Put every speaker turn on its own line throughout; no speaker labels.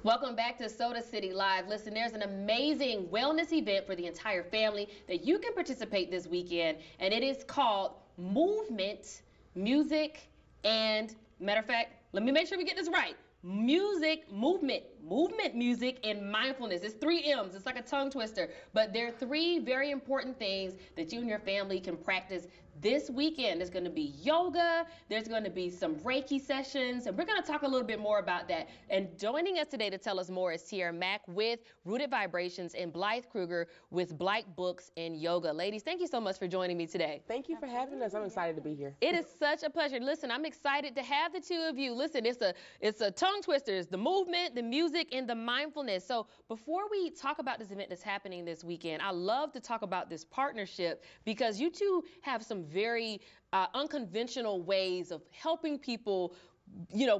Welcome back to Soda City Live. Listen, there's an amazing wellness event for the entire family that you can participate this weekend, and it is called Movement, Music, and matter of fact, let me make sure we get this right. Movement, music, and mindfulness. It's 3 M's. It's like a tongue twister. But there are 3 very important things that you and your family can practice this weekend. There's going to be yoga. There's going to be some Reiki sessions. And we're going to talk a little bit more about that. And joining us today to tell us more is Tiara Mack with Rooted Vibrations and Blythe Kruger with Blythe Books and Yoga. Ladies, thank you so much for joining me today.
Thank you for having us. I'm excited to be here.
It is such a pleasure. Listen, I'm excited to have the 2 of you. Listen, it's a tongue twister. It's the movement, the music, and the mindfulness. So before we talk about this event that's happening this weekend, I love to talk about this partnership because you two have some very unconventional ways of helping people,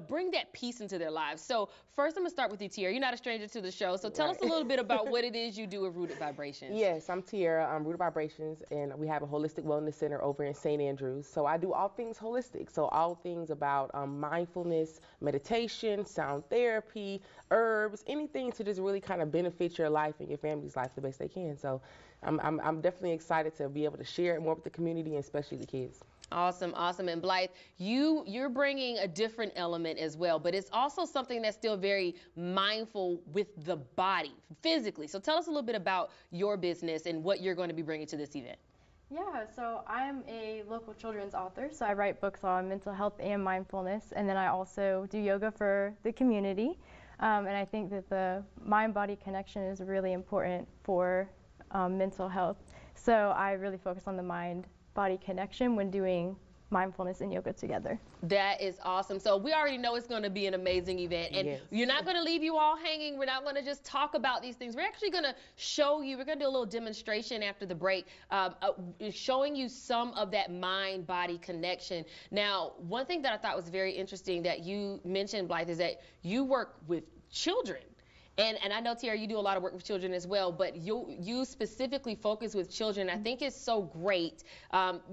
bring that peace into their lives. So first I'm gonna start with you, Tiara. You're not a stranger to the show, so tell us a little bit about what it is you do with Rooted Vibrations.
Yes, I'm Tiara. I'm Rooted Vibrations, and we have a holistic wellness center over in St. Andrews. So I do all things holistic. So all things about mindfulness, meditation, sound therapy, herbs, anything to just really kind of benefit your life and your family's life the best they can. So I'm definitely excited to be able to share it more with the community and especially the kids.
Awesome, awesome. And Blythe, you're bringing a different element as well, but it's also something that's still very mindful with the body, physically. So tell us a little bit about your business and what you're going to be bringing to this event.
Yeah, so I'm a local children's author, so I write books on mental health and mindfulness, and then I also do yoga for the community. And I think that the mind-body connection is really important for mental health. So I really focus on the mind-body connection when doing mindfulness and yoga together.
That is awesome. So we already know it's going to be an amazing event, and
yes.
You're not going to leave you all hanging. We're not going to just talk about these things. We're actually going to show you, we're going to do a little demonstration after the break, showing you some of that mind-body connection. Now, one thing that I thought was very interesting that you mentioned, Blythe, is that you work with children. And I know, Tiara, you do a lot of work with children as well, but you specifically focus with children. I think it's so great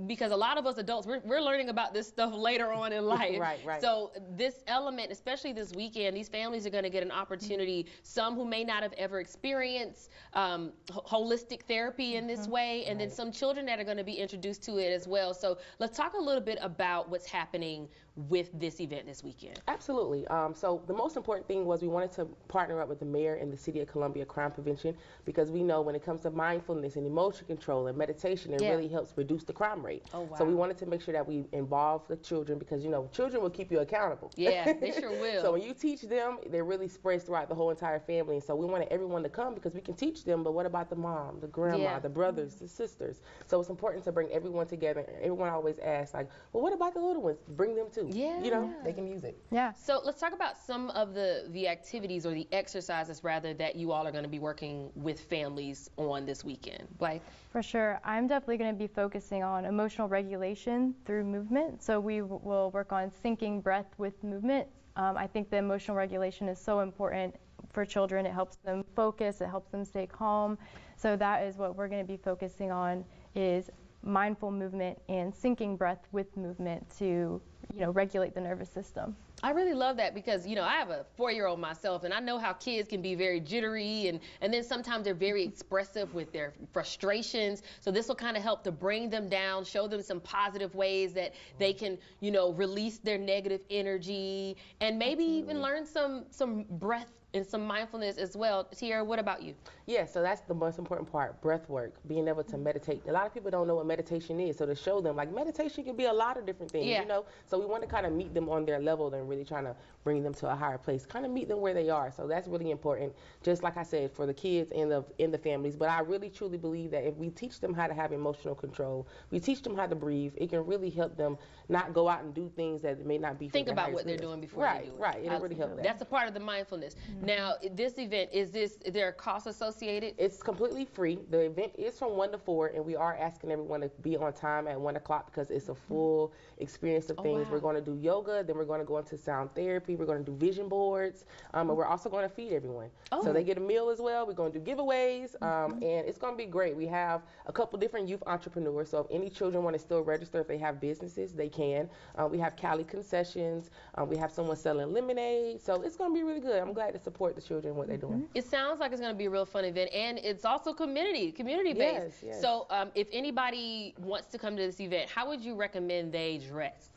because a lot of us adults, we're learning about this stuff later on in life.
Right.
So this element, especially this weekend, these families are going to get an opportunity, some who may not have ever experienced holistic therapy in this way, and then some children that are going to be introduced to it as well. So let's talk a little bit about what's happening with this event this weekend.
Absolutely. So the most important thing was we wanted to partner up with the mayor and the City of Columbia Crime Prevention because we know when it comes to mindfulness and emotion control and meditation, it really helps reduce the crime rate.
Oh, wow.
So we wanted to make sure that we involve the children because, children will keep you accountable.
Yeah, they sure will.
So when you teach them, it really spreads throughout the whole entire family. And so we wanted everyone to come because we can teach them, but what about the mom, the grandma, the brothers, the sisters? So it's important to bring everyone together. Everyone always asks, like, well, what about the little ones? Bring them too.
Yeah.
They can use it.
Yeah.
So let's talk about some of the activities or the exercises rather that you all are going to be working with families on this weekend. Blythe?
For sure. I'm definitely going to be focusing on emotional regulation through movement. So we will work on syncing breath with movement. I think the emotional regulation is so important for children. It helps them focus. It helps them stay calm. So that is what we're going to be focusing on is mindful movement and syncing breath with movement to regulate the nervous system.
I really love that because, I have a 4-year-old myself, and I know how kids can be very jittery, and then sometimes they're very expressive with their frustrations. So this will kind of help to bring them down, show them some positive ways that they can, release their negative energy, and maybe even learn some breath and some mindfulness as well. Tiara, what about you?
Yeah, so that's the most important part, breath work, being able to meditate. A lot of people don't know what meditation is, so to show them, like, meditation can be a lot of different things, So we want to kind of meet them on their level and really trying to bring them to a higher place, kind of meet them where they are. So that's really important, just like I said, for the kids and the families. But I really, truly believe that if we teach them how to have emotional control, we teach them how to breathe, it can really help them not go out and do things that may not be for
Think
their
about what
highest
they're
good.
doing before they do it.
Right, it'll really help that.
That's a part of the mindfulness. Now, this event, is there a cost associated?
It's completely free. The event is from 1 to 4, and we are asking everyone to be on time at 1 o'clock because it's a full experience of things.
Wow.
We're going to do yoga, then we're going to go into sound therapy, we're going to do vision boards, and we're also going to feed everyone. So they get a meal as well. We're going to do giveaways, and it's going to be great. We have a couple different youth entrepreneurs, so if any children want to still register, if they have businesses, they can. We have Cali concessions. We have someone selling lemonade, so it's going to be really good. I'm glad to support the children in what they're doing.
It sounds like it's going to be a real fun event, and it's also community-based.
Yes, yes.
So if anybody wants to come to this event, how would you recommend they dress?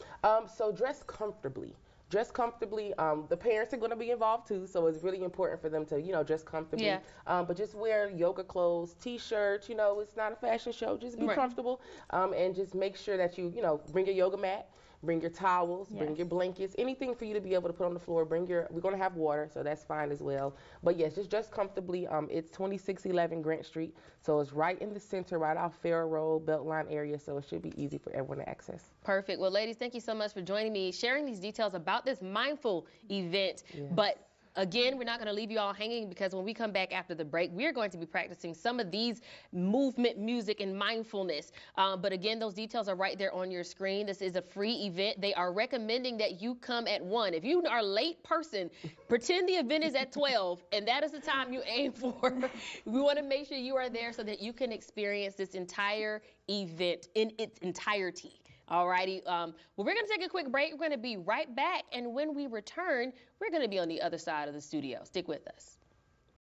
So dress comfortably. Dress comfortably. The parents are going to be involved too, so it's really important for them to, dress comfortably.
Yeah.
But just wear yoga clothes, t-shirts. It's not a fashion show. Just be comfortable, and just make sure that you bring your yoga mat. Bring your towels, bring your blankets, anything for you to be able to put on the floor. We're going to have water, so that's fine as well. But yes, just dress comfortably. It's 2611 Grant Street, so it's right in the center, right off Farrow Road, Beltline area, so it should be easy for everyone to access.
Perfect. Well, ladies, thank you so much for joining me, sharing these details about this mindful event.
Yes.
But again, we're not going to leave you all hanging, because when we come back after the break, we're going to be practicing some of these movement, music, and mindfulness. But again, those details are right there on your screen. This is a free event. They are recommending that you come at 1. If you are a late person, pretend the event is at 12, and that is the time you aim for. We want to make sure you are there so that you can experience this entire event in its entirety. Alrighty, well, we're going to take a quick break. We're going to be right back, and when we return, we're going to be on the other side of the studio. Stick with us.